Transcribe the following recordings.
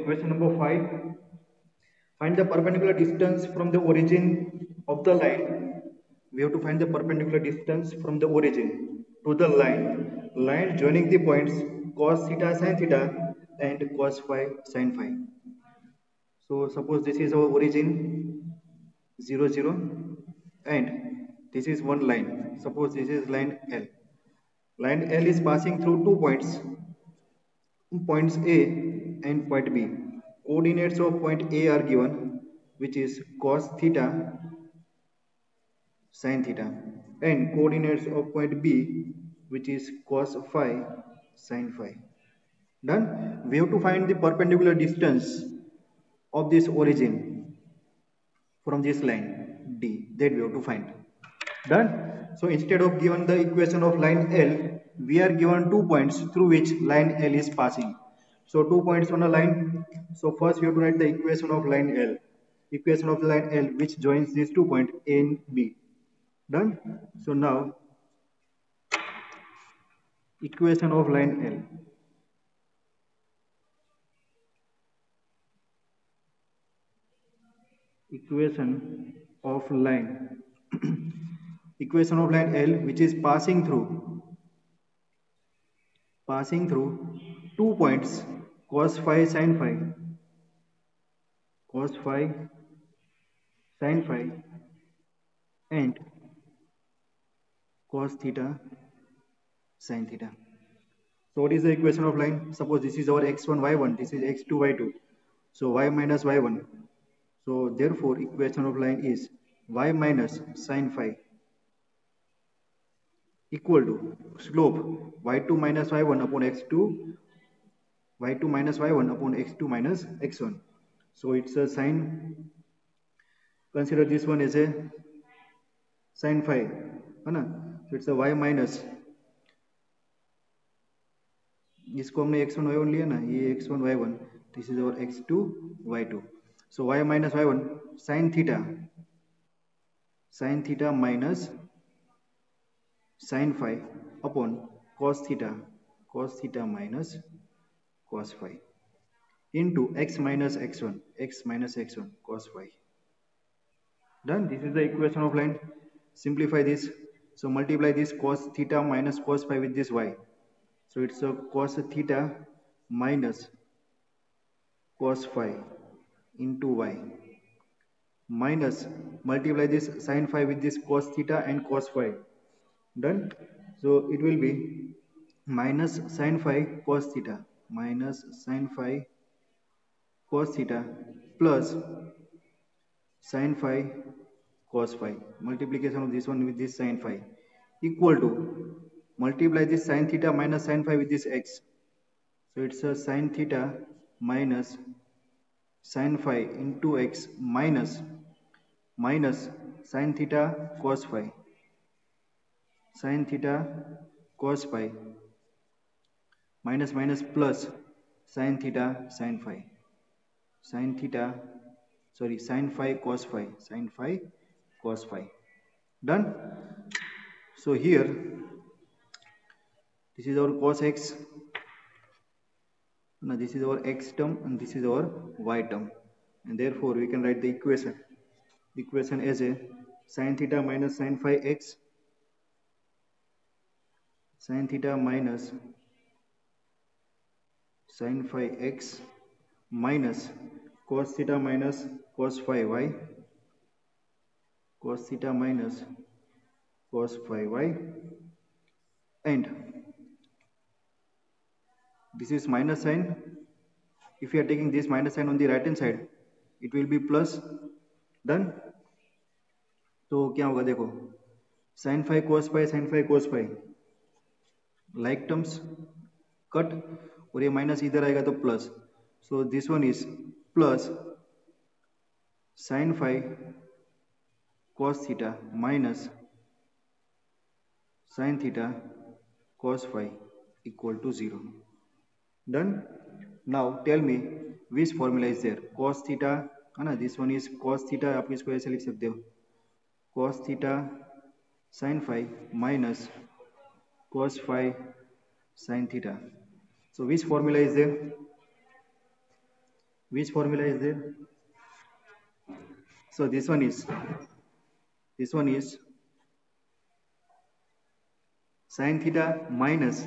question number 5. Find the perpendicular distance from the origin of the line. We have to find the perpendicular distance from the origin to the line. Line joining the points cos theta sin theta and cos phi sin phi. So suppose this is our origin 0 0 and this is one line. Suppose this is line L. Line L is passing through 2 points, points A and point B. Coordinates of point A are given, which is cos theta sin theta, and coordinates of point B, which is cos phi sin phi. Done. We have to find the perpendicular distance of this origin from this line D, that we have to find. Done. So instead of given the equation of line L, we are given 2 points through which line L is passing. So 2 points on a line. So first we have to write the equation of line L. Equation of line L which joins these 2 points A and B. Done. So now equation of line L. Equation of line equation of line L which is passing through 2 points cos phi sin phi, cos phi sin phi and cos theta sin theta. So what is the equation of line? Suppose this is our x1 y1, this is x2 y2, so y minus y1. So therefore equation of line is y minus sin phi equal to slope y2 minus y1 upon x2, y2 minus y1 upon x2 minus x1. So it's a sin, consider this one as a sin phi, so it's a y minus, इसको हमने x1 y1 लिया ना, ये x1 y1, this is our x2 y2. So y minus y1 sin theta minus sin phi upon cos theta minus cos phi into x minus x1 cos phi. Done. This is the equation of line. Simplify this. So multiply this cos theta minus cos phi with this y. So it's a cos theta minus cos phi into y minus multiply this sin phi with this cos theta and cos phi. Done. So it will be minus sin phi cos theta plus sin phi cos phi, multiplication of this one with this sin phi, equal to multiply this sin theta minus sin phi with this x. So it's a sin theta minus sin phi into x minus sin theta cos phi minus plus sin theta sin phi sin phi cos phi. Done. So here this is our cos x, now this is our x term and this is our y term, and therefore we can write the equation as a sin theta minus sin phi x, sin theta minus sin phi x minus cos theta minus cos phi y, cos theta minus cos phi y, and this is minus sign. If you are taking this minus sign on the right hand side, it will be plus. Done. तो क्या होगा देखो, sin phi cos phi like terms cut, और ये minus इधर आएगा तो plus. So this one is plus sin phi cos theta minus sin theta cos phi equal to 0. Done. Now tell me which formula is there. Cos theta है ना, this one is cos theta, आप इसको ऐसे लिख सकते हो, cos theta sin phi minus cos phi sin theta. So which formula is there? Which formula is there? So this one is sin theta minus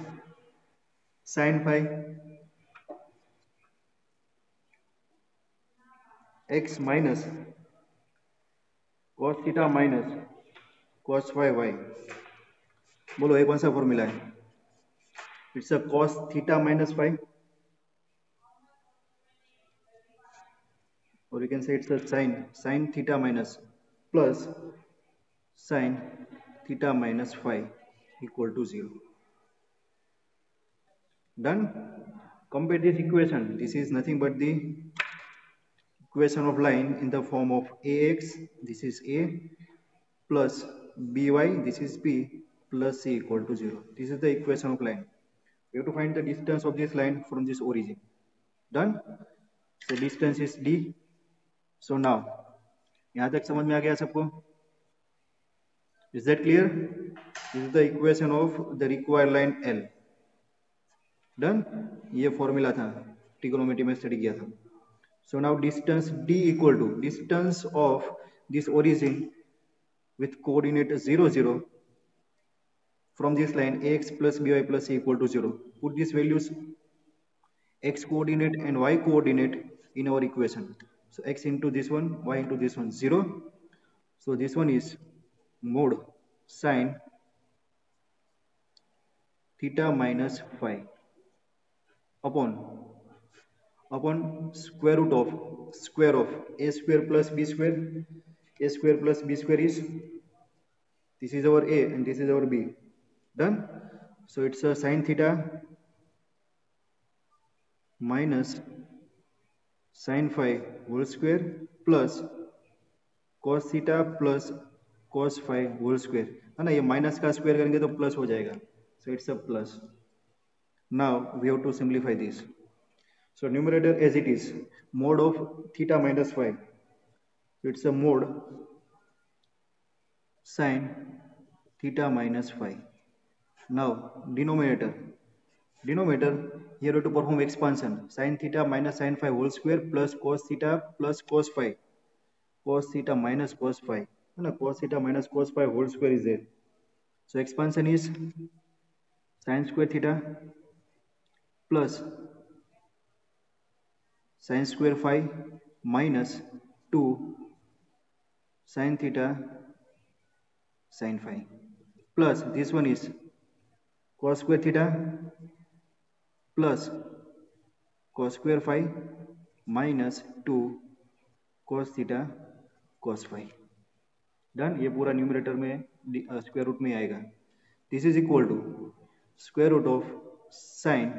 sin phi x minus cos theta minus cos phi y. बोलो ये कौन सा formula है? It's a cos theta minus phi, or you can say it's a sin theta minus plus sin theta minus phi equal to 0. Done. Compare this equation. This is nothing but the equation of line in the form of ax, this is a, plus by, this is b, plus c equal to 0. This is the equation of line. We have to find the distance of this line from this origin. Done. So distance is d. So now यहाँ तक समझ में आ गया सबको? Is that clear? This is the equation of the required line L. Done. ये formula था, trigonometry में study किया था. So now distance d equal to distance of this origin with coordinate 0, 0 from this line ax plus by plus c equal to 0. Put these values x coordinate and y coordinate in our equation. So x into this one, y into this one, 0. So this one is mod sin theta minus phi upon square root of a square plus b square. A square plus b square is, this is our a and this is our b. Done. So it's a sin theta minus sin phi whole square plus cos theta plus cos phi whole square, है ना. ये minus का square करेंगे तो plus हो जाएगा. So it's a plus. Now we have to simplify this. So numerator as it is, mod of theta minus phi. So it's a mod sin theta minus phi. Now denominator, here we have to perform expansion. Sin theta minus sin phi whole square plus cos theta plus cos phi. Cos theta minus cos phi. No, cos theta minus cos phi whole square is there. So expansion is sin square theta plus sin square phi minus 2 sin theta sin phi, plus this one is cos square theta plus cos square phi minus 2 cos theta cos phi. Done. ये पूरा numerator में square root में आएगा. This is equal to square root of sine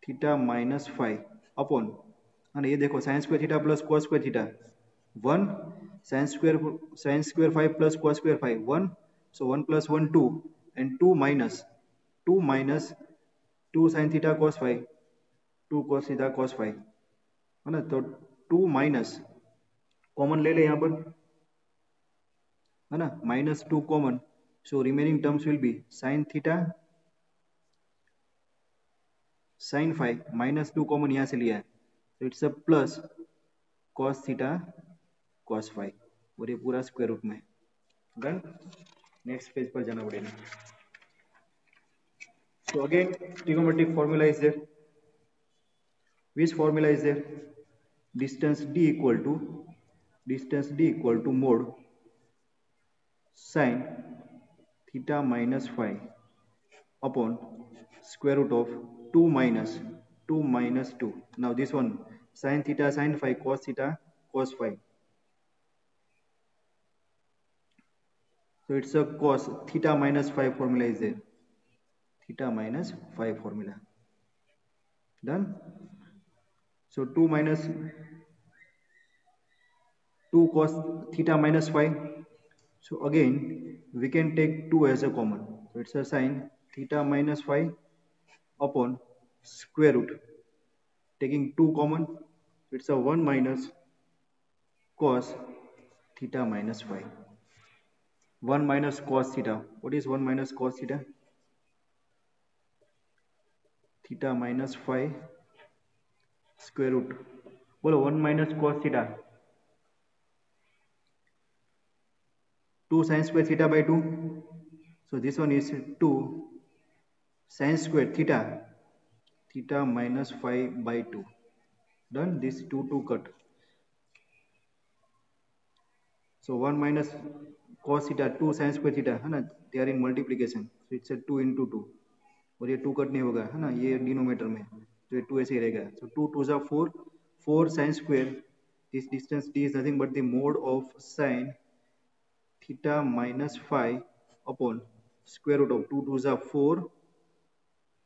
theta minus five upon, है ना, ये देखो sine square theta plus cos square theta 1, sine square 5 plus cos square 5 1. So 1 plus 1 2 and 2 minus 2 sine theta cos 5 2 cos theta cos 5, है ना. तो 2 minus common ले ले यहाँ पर, है ना, minus 2 common. So remaining terms will be sine theta sine 5 minus 2 common यहाँ से लिया है, तो it's a plus cos theta cos 5 और ये पूरा स्क्वायर रूट में. डन. नेक्स्ट पेज पर जाना पड़ेगा. So again trigonometric formula is there. Which formula is there? Distance d equal to mod sin theta minus phi upon square root of 2 minus 2. Now this one sin theta sin phi cos theta cos phi. So it's a cos theta minus phi formula is there. Theta minus phi formula. Done. So 2 minus 2 cos theta minus phi. So again we can take 2 as a common. So it's a sin theta minus phi upon square root. Taking 2 common, it's a 1 minus cos theta minus phi. 1 minus cos theta. What is 1 minus cos theta? Theta minus phi square root बोलो 1 minus cos theta 2 sin square theta by 2. So this one is 2 sin square theta minus 5 by 2. Done. This 2 cut. So 1 minus cos theta 2 sin square theta है ना, they are in multiplication, so it's a 2 into 2. और ये 2 cut नहीं होगा है ना, ये denominator में, तो ये 2 ऐसे ही रहेगा. So 2 2 is 4, 4 sin square, this distance d is nothing but the mode of sin theta minus 5 upon square root of 2 2 is 4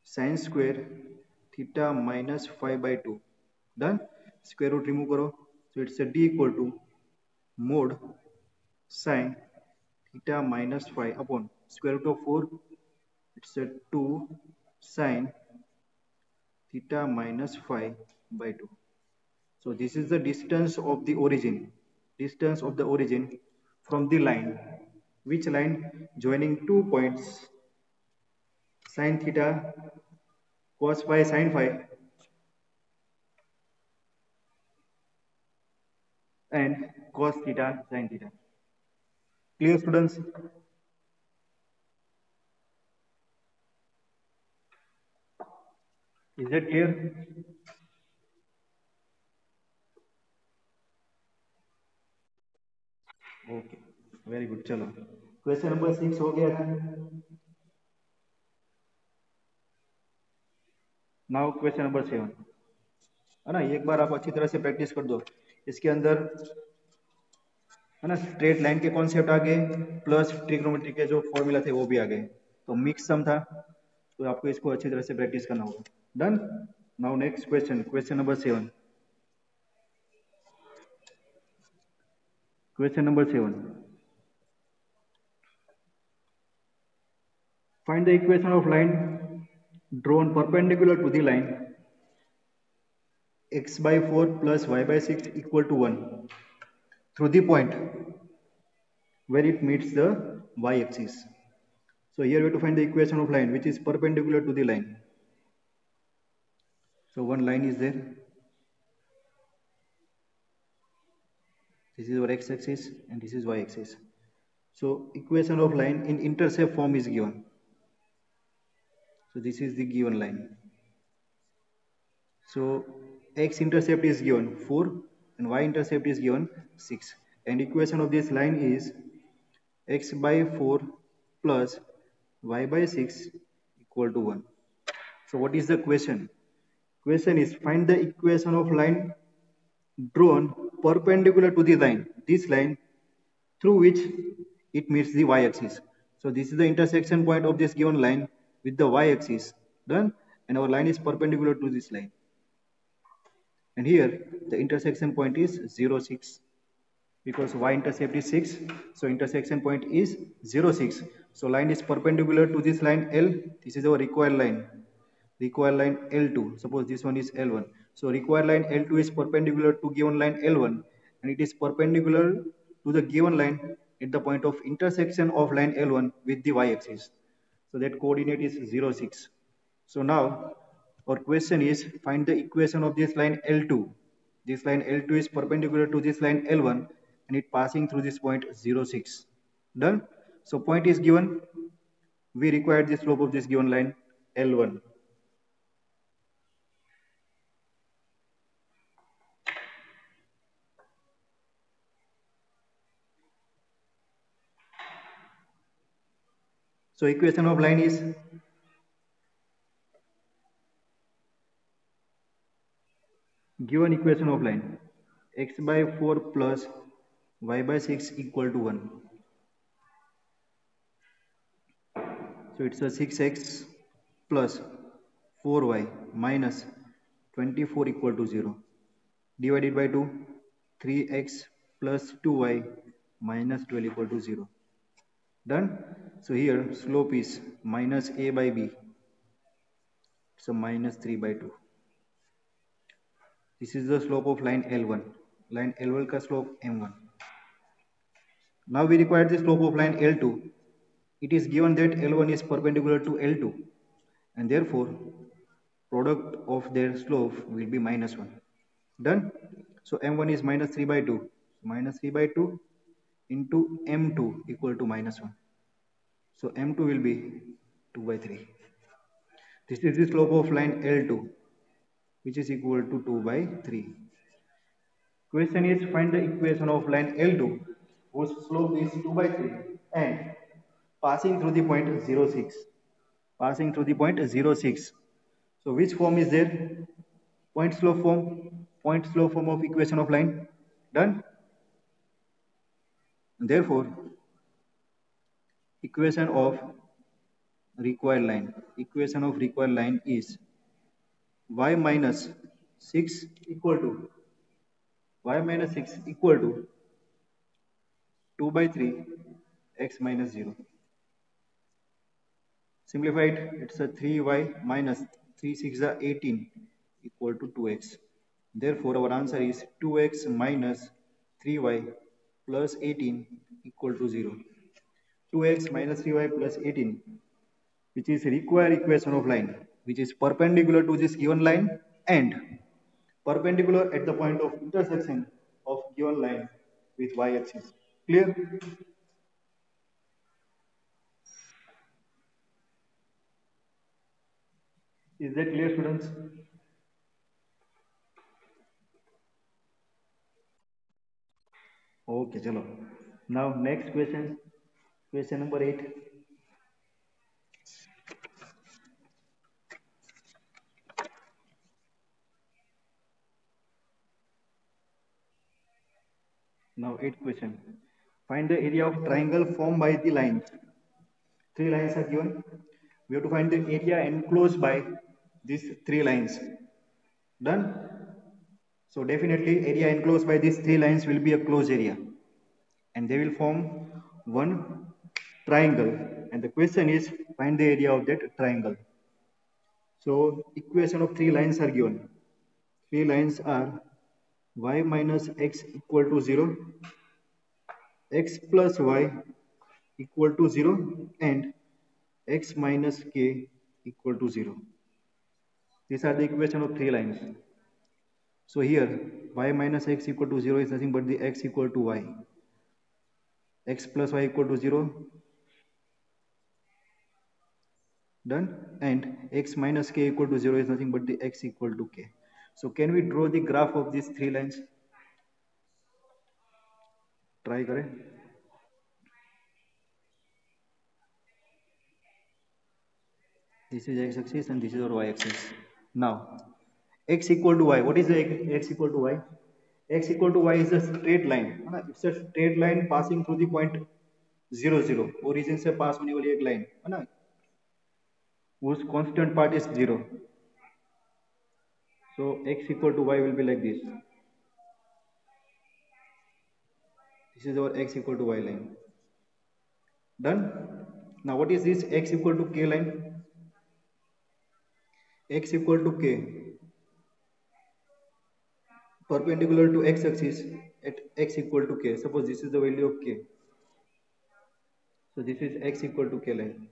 sin square theta minus 5 by 2. Done. Square root remove करो, so it's a d equal to mode sin theta minus 5 upon square root of 4, it's a 2 sin theta minus 5 by 2. So this is the distance of the origin from the line. Which line? Joining 2 points sin theta cos phi sin phi and cos theta sin theta. Clear, students? Is that clear? Okay, very good. चलो question number 6 हो गया था. Now question number 7 है ना, एक बार आप अच्छी तरह से प्रैक्टिस कर दो. इसके अंदर है ना स्ट्रेट लाइन के कॉन्सेप्ट आ गए, प्लस ट्रिग्नोमेट्री के जो फॉर्मूला थे वो भी आ गए. तो मिक्स सम था, तो आपको इसको अच्छी तरह से प्रैक्टिस करना होगा. Done. Now next question, question number 7. Question number 7. Find the equation of line drawn perpendicular to the line x by 4 plus y by 6 equal to 1 through the point where it meets the y-axis. So here we have to find the equation of line which is perpendicular to the line. So one line is there. This is our x-axis and this is y-axis. So equation of line in intercept form is given. So this is the given line. So x-intercept is given 4 and y-intercept is given 6. And equation of this line is x by 4 plus y by 6 equal to 1. So what is the question? Question is find the equation of line drawn perpendicular to the line, this line through which it meets the y-axis. So this is the intersection point of this given line with the y-axis. Done. And our line is perpendicular to this line. And here the intersection point is 0 6 because y-intercept is 6. So intersection point is 0 6. So line is perpendicular to this line L. This is our required line. Required line L2. Suppose this one is L1. So required line L2 is perpendicular to given line L1 and it is perpendicular to the given line at the point of intersection of line L1 with the y-axis. So that coordinate is 0 6. So now our question is find the equation of this line L2. This line L2 is perpendicular to this line L1 and it passing through this point 0 6. Done. So point is given. We require the slope of this given line L1. So equation of line is given equation of line x by 4 plus y by 6 equal to 1. So it's a 6x plus 4y minus 24 equal to 0 divided by 2, 3x plus 2y minus 12 equal to 0. Done. So here slope is minus a by b. So minus 3 by 2. This is the slope of line L1. Line L1 का slope M1. Now we require the slope of line L2. It is given that L1 is perpendicular to L2 and therefore product of their slope will be minus 1. Done. So m1 is minus 3 by 2. Minus 3 by 2 into m2 equal to minus 1. So m2 will be 2 by 3. This is the slope of line L2, which is equal to 2 by 3. Question is find the equation of line L2 whose slope is 2 by 3 and passing through the point 0,6. Passing through the point 0,6. So which form is there? Point slope form. Point slope form of equation of line. Done? Therefore, equation of required line. Equation of required line is y minus 6 equal to y minus 6 equal to 2 by 3 x minus 0. Simplified, it's a 3y minus 3 6 are 18 equal to 2x. Therefore, our answer is 2x minus 3y plus 18 equal to 0. 2x minus 3y plus 18, which is required equation of line, which is perpendicular to this given line and perpendicular at the point of intersection of given line with y-axis. Clear? Is that clear, students? Okay, chalo. Now next question, question number 8. Now 8th question. Find the area of triangle formed by the lines. 3 lines are given. We have to find the area enclosed by these 3 lines. Done? So definitely area enclosed by these 3 lines will be a closed area. And they will form one triangle. And the question is find the area of that triangle. So equation of 3 lines are given. 3 lines are y minus x equal to 0, x plus y equal to 0 and x minus k equal to 0. These are the equation of 3 lines. So here y minus x equal to 0 is nothing but the x equal to y. X plus y equal to 0. Done. And x minus k equal to 0 is nothing but the x equal to k. So can we draw the graph of these 3 lines? Try करें. This is x axis and this is our y axis. Now x equal to y. What is the x equal to y? X equal to y is a straight line. It's a straight line passing through the point 0 0. Origin से पास होने वाली एक line है ना, whose constant part is 0. So x equal to y will be like this. This is our x equal to y line. Done. Now what is this x equal to k line? X equal to k perpendicular to x axis at x equal to k. Suppose this is the value of k. So this is x equal to k line.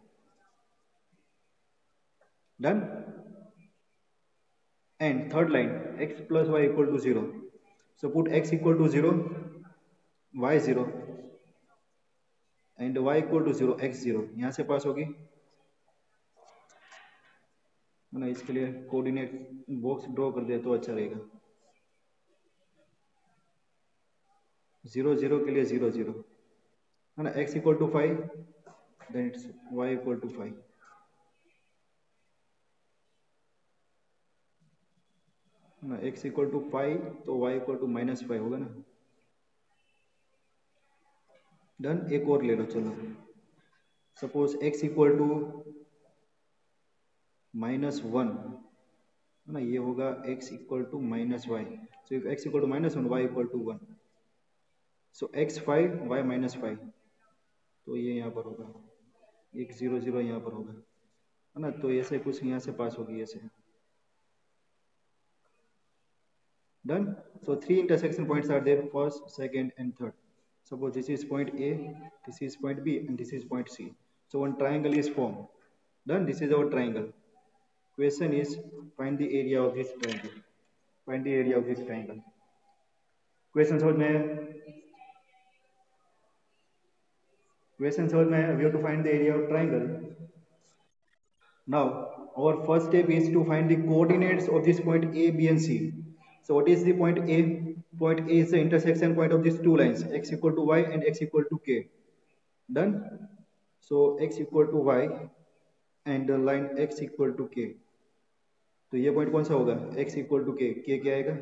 Done. And third line x plus y equal to 0. So put x equal to 0, y 0 and y equal to 0, x 0. यहाँ से पास होगी ना, इसके लिए coordinate box draw कर दे तो अच्छा रहेगा. 0 0 के लिए 0 0 है ना. x equal to 5, then it's y equal to 5. ना x equal to 5 तो y equal to minus 5 होगा ना. डन. एक और ले लो चलो. Suppose x equal to minus 1 है ना, ये होगा x equal to minus y. So if x equal to minus 1, y equal to 1. So x 5, y minus 5. तो ये यहाँ पर होगा, एक 0 0 यहाँ पर होगा है ना. तो ऐसे कुछ यहाँ से पास होगी ऐसे. Done. So 3 intersection points are there, first, second and third. Suppose this is point A, this is point B and this is point C. So one triangle is formed. Done. This is our triangle. Question is find the area of this triangle. Find the area of this triangle. Question समझ में है? Question समझ में है? We have to find the area of triangle. Now, our first step is to find the coordinates of this point A, B, and C. So, what is the point A? Point A is the intersection point of these two lines, x equal to y and x equal to k. Done? So, x equal to y and the line x equal to k. तो ये point कौन सा होगा? x equal to k. k क्या आएगा?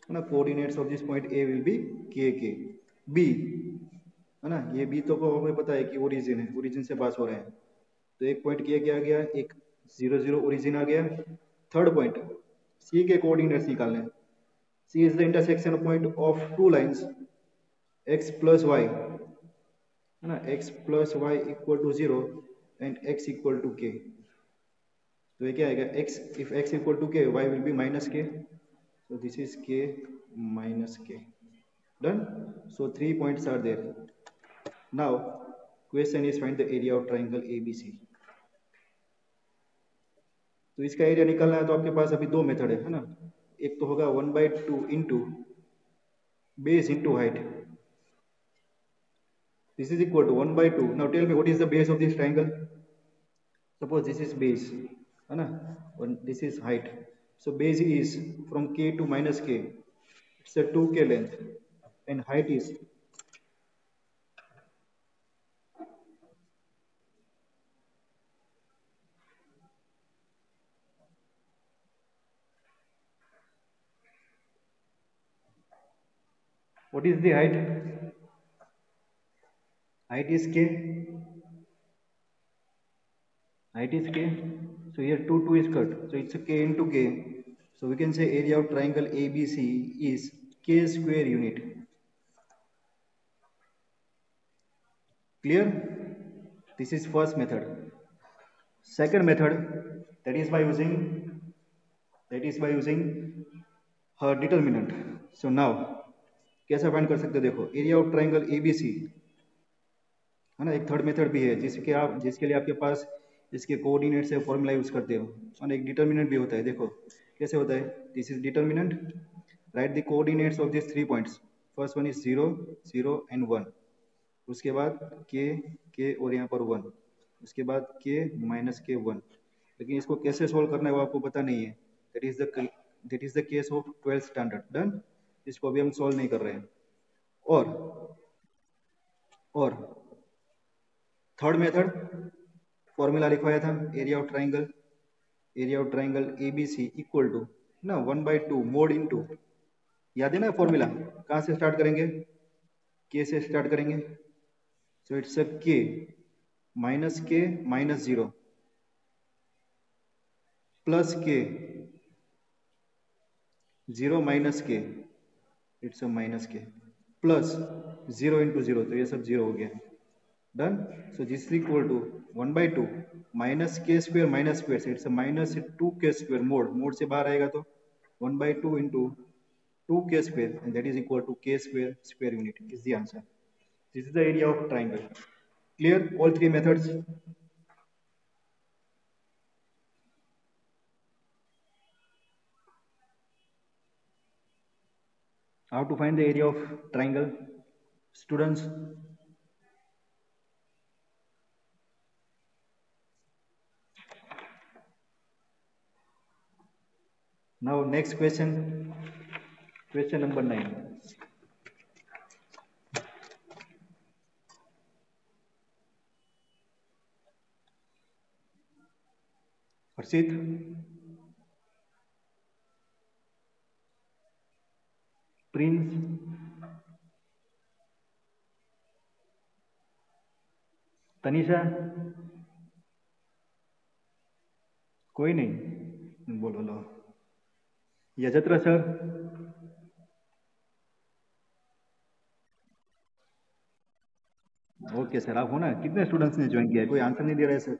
है ना, coordinates of this point A will be k k. B है ना, ये B तो को हमें पता है कि ओरिजिन है, ओरिजिन से पास हो रहे हैं. तो एक पॉइंट किया क्या आ गया? एक 0 0 ओरिजिन आ गया. थर्ड पॉइंट C के कोऑर्डिनेट्स निकालने. C is the intersection point of two lines x plus y, है ना, x plus y equal to 0 and x equal to k. तो ये क्या आएगा? x, if x equal to k, y will be minus k. So this is k minus k. Done? So 3 points are there. Now question is find the area of triangle ABC. तो इसका area निकालना है तो आपके पास अभी दो method है ना. एक तो होगा 1/2 into base into height. This is equal to 1/2. Now tell me what is the base of this triangle? Suppose this is base, है ना, and this is height. So base is from k to minus k. It's a 2k length, and height is what is the height? Height is k. Height is k. So here 2 is cut. So it's a k into k. So we can say area of triangle ABC is k square unit. Clear? This is first method. Second method, that is by using her determinant. So now कैसा find कर सकते हो? देखो, area of triangle ABC, है ना. एक third method भी है जिसके लिए आपके पास इसके कोऑर्डिनेट से फॉर्मूला यूज करते हो, और एक डिटर्मिनेंट भी होता है. देखो कैसे होता है. This is determinant. Right the coordinates of this 3 points. First one is 0 0 and 1. उसके बाद k और यहाँ पर 1. उसके बाद k माइनस k 1. लेकिन इसको कैसे सोल्व करना है वो आपको पता नहीं है. That is the case of 12th standard. Done. इसको अभी हम सोल्व नहीं कर रहे हैं. और थर्ड मेथड फॉर्मूला लिखवाया था. Area of triangle ABC equal to ना 1/2 मोड इनटू, याद है ना फॉर्मूला. कहाँ से स्टार्ट करेंगे? k से स्टार्ट करेंगे. So it's a k minus 0 plus k 0 minus k, it's a minus k plus 0 into 0. तो ये सब 0 हो गया. Done. So this is equal to 1/2 minus k square minus square से it's a minus 2k square. Mod से बाहर आएगा तो 1/2 into 2k square, and that is equal to k square unit is the answer. This is the area of triangle. Clear? All 3 methods. How to find the area of triangle, students? Now next question number 9. Harshit, Prince, Tanisha, कोई नहीं? बोलो लो. यजत्रा sir, okay sir. आप हो ना? कितने students ने join किया है? कोई आंसर नहीं दे रहा है sir.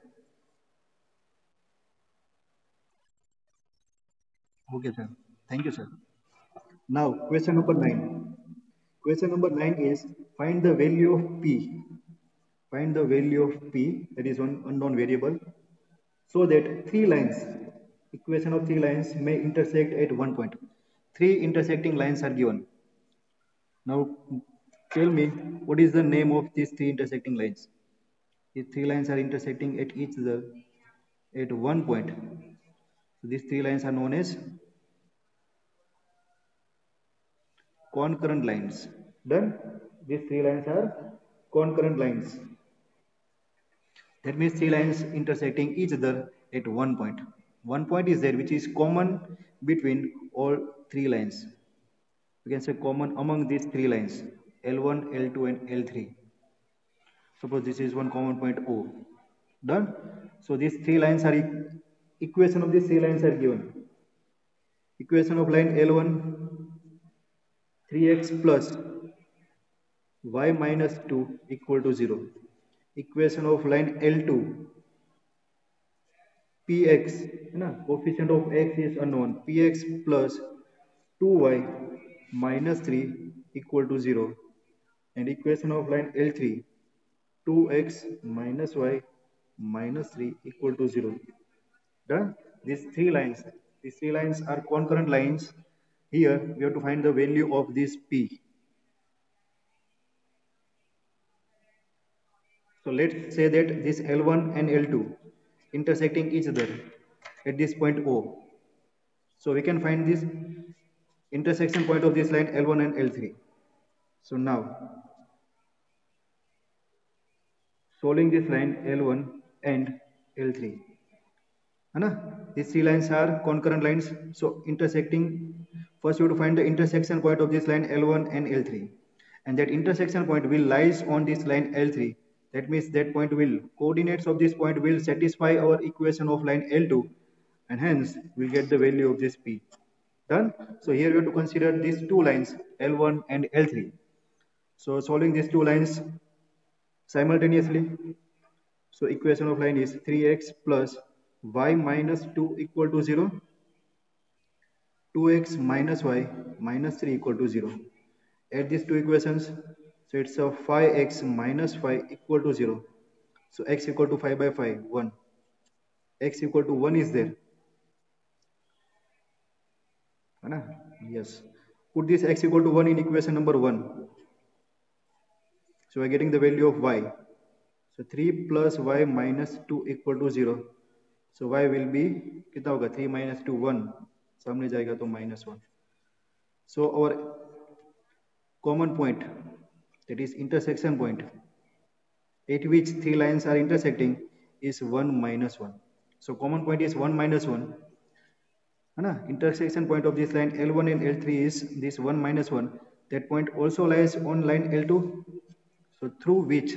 Okay sir, thank you sir. Now question number 9. Question number 9 is find the value of p. Find the value of p, that is one unknown variable, so that 3 lines, equation of 3 lines may intersect at one point. Three intersecting lines are given. Now tell me what is the name of these three intersecting lines. These three lines are intersecting at each other at one point. So these three lines are known as concurrent lines. Done? These three lines are concurrent lines. That means three lines intersecting each other at one point. One point is there which is common between all three lines. We can say common among these three lines L1, L2 and L3. Suppose this is one common point O. Done? So these three lines are equation of these three lines are given. Equation of line L1 3x plus y minus 2 equal to 0. Equation of line L2 px, coefficient of x is unknown, px plus 2y minus 3 equal to 0, and equation of line L3 2x minus y minus 3 equal to 0. Done? These three lines are concurrent lines. Here we have to find the value of this p. So let's say that this L1 and L2 intersecting each other at this point O. So we can find this intersection point of this line L1 and L3. So now solving this line L1 and L3. These three lines are concurrent lines. So intersecting, first you have to find the intersection point of this line L1 and L3. And that intersection point will lies on this line L3. That means that point will, coordinates of this point will satisfy our equation of line L2, and hence we'll get the value of this P. Done? So here we have to consider these two lines L1 and L3. So solving these two lines simultaneously. So equation of line is 3x plus y minus 2 equal to 0. 2x minus y minus 3 equal to 0. Add these two equations. So it's a 5x minus 5 equal to 0. So x equal to 5 by 5, 1. X equal to 1 is there. Yes. Put this x equal to 1 in equation number 1. So we're getting the value of y. So 3 plus y minus 2 equal to 0. So y will be कितना होगा 3 minus 2 1. सामने जाएगा तो minus 1. So our common point, that is intersection point, at which three lines are intersecting, is 1 minus 1. So common point is 1 minus 1. Intersection point of this line L1 and L3 is this 1 minus 1. That point also lies on line L2. So through which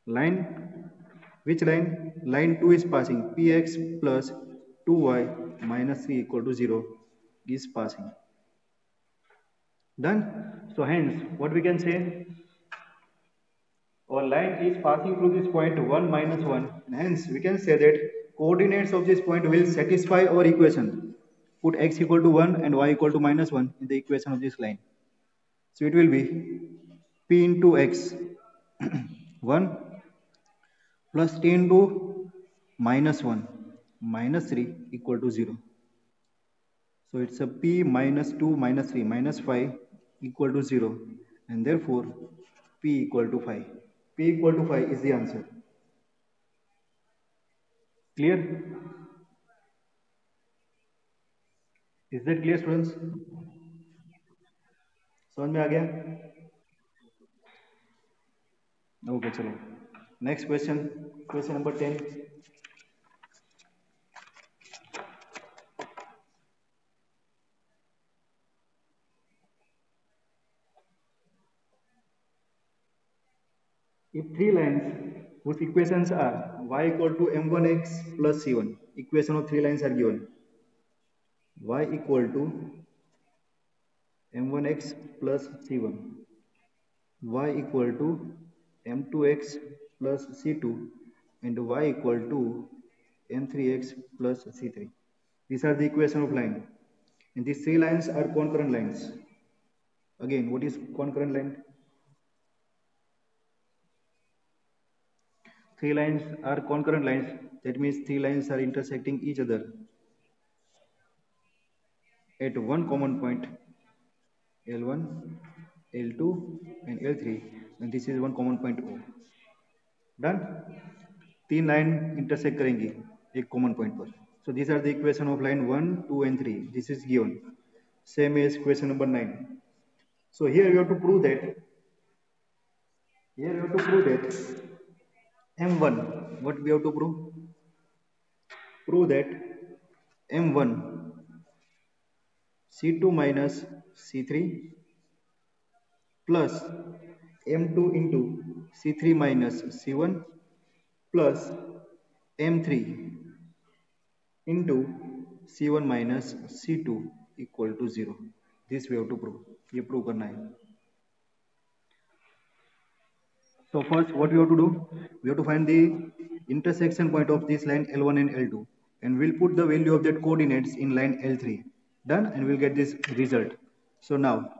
line? Line 2 is passing. Px plus 2y minus 3 equal to 0 is passing. Done? So hence, what we can say? Our line is passing through this point 1 minus 1. And hence, we can say that coordinates of this point will satisfy our equation. Put x equal to 1 and y equal to minus 1 in the equation of this line. So it will be p into x 1 plus t into minus 1 minus 3 equal to 0. So it's a p minus 2 minus 3 minus 5 equal to 0, and therefore p equal to 5. P equal to 5 is the answer. Clear? Is that clear, students? समझ में आ गया? Okay, चलो. Next question, question number 10. If three lines whose equations are y equal to m1x plus c1, equation of three lines are given. Y equal to m1x plus c1, y equal to m2x plus c2, and y equal to m3x plus c3. These are the equation of line, and these three lines are concurrent lines. Again, what is concurrent line? Three lines are concurrent lines. That means three lines are intersecting each other. at one common point L1, L2 and L3, and this is one common point O. Done? तीन line intersect करेंगी एक common point पर. So these are the equation of line 1, 2 and 3. This is given. Same as question number 9. So here you have to prove that M1, what we have to prove? Prove that M1 C2 minus C3 plus M2 into C3 minus C1 plus M3 into C1 minus C2 equal to 0. This we have to prove. ये prove करना है. So first what we have to do? We have to find the intersection point of this line L1 and L2, and we'll put the value of that coordinates in line L3. Done, and we'll get this result. So now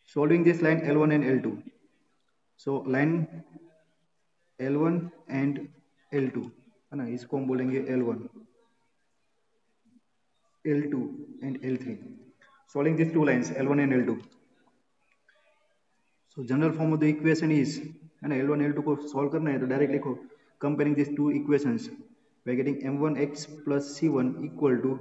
solving this line L1 and L2. So line L1 and L2 है ना, इसको हम बोलेंगे L1, L2 and L3. Solving these two lines L1 and L2. So general form of the equation is, है ना, L1 L2 को solve करना है तो डायरेक्ट लिखो, comparing these two equations we are getting M1x plus C1 equal to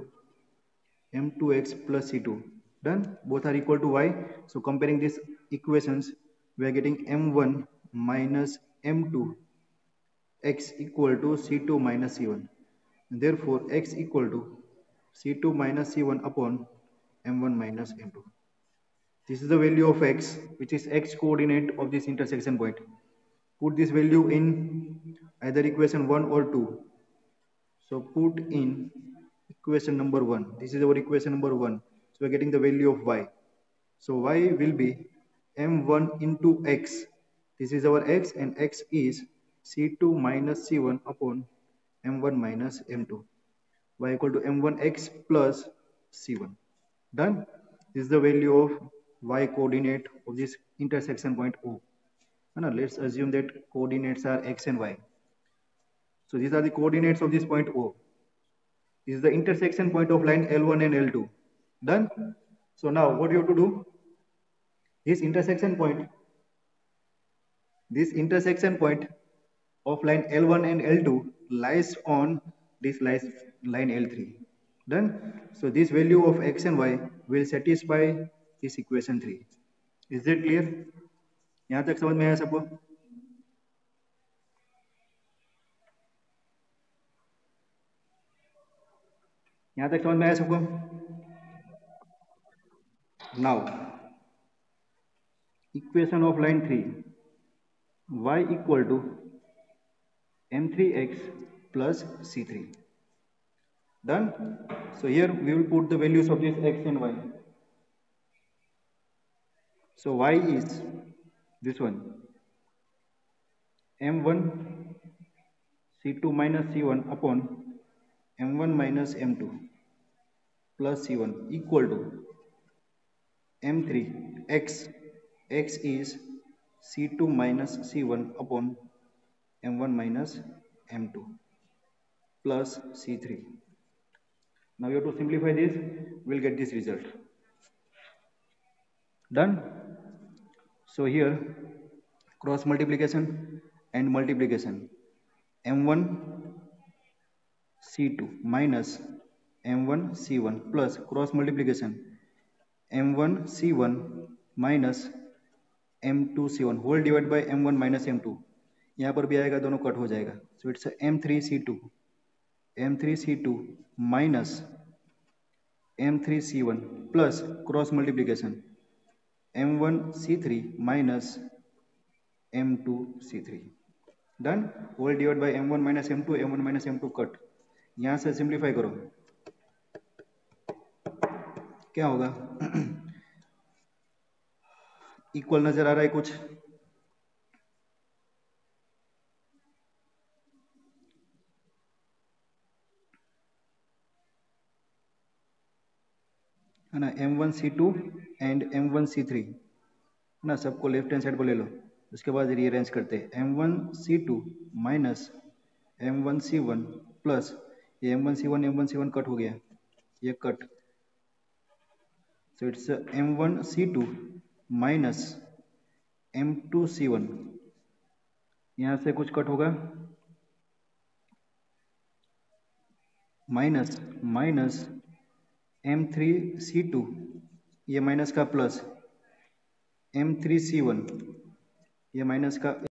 M2x plus C2. Done. Both are equal to y. So comparing these equations we are getting M1 minus M2 x equal to C2 minus C1. Therefore x equal to C2 minus C1 upon M1 minus M2. This is the value of x, which is x coordinate of this intersection point. Put this value in either equation 1 or 2. So put in equation number 1. This is our equation number 1. So we are getting the value of y. So y will be M1 into x. This is our x, and x is C2 minus C1 upon M1 minus M2. Y equal to M1x plus C1. Done. This is the value of y coordinate of this intersection point O. Now let's assume that coordinates are x and y. So these are the coordinates of this point O. This is the intersection point of line L1 and L2. Done. So now what you have to do? This intersection point of line L1 and L2 lies on this line L3. Done. So this value of x and y will satisfy this equation 3. Is that clear? यहाँ तक समझ में आया सबको? यहाँ तक समझ में आया सबको? Now equation of line 3, y equal to M3x plus C3. Done. So here we will put the values of this x and y. So y is this one, M1 C2 minus C1 upon M1 minus M2 plus C1 equal to M3 x. X is C2 minus C1 upon M1 minus M2 plus C3. Now you have to simplify this, we'll get this result. Done. So here cross multiplication and multiplication, M1 C2 minus M1 C1 plus cross multiplication M1 C1 minus M2 C1 whole divided by M1 minus M2. यहाँ पर भी आएगा, दोनों cut हो जाएगा. So it's M3 C2 minus M3 C1 plus cross multiplication M1 C3 minus M2 C3. Done. Whole divided by M1 minus M2, M1 minus M2 cut. यहाँ से simplify करो, क्या होगा? इक्वल नजर आ रहा है कुछ? है ना, M1 C2 and M1 C3 है ना, सबको लेफ्ट हैंड साइड पर ले लो. उसके बाद रीअरेंज करते हैं. M1 C2 minus M1 C1 plus ये M1 C1 कट हो गया, ये cut So it's M1C2 minus M2C1. यहाँ से कुछ कट होगा, माइनस M3C2, ये माइनस का प्लस M3C1, ये माइनस का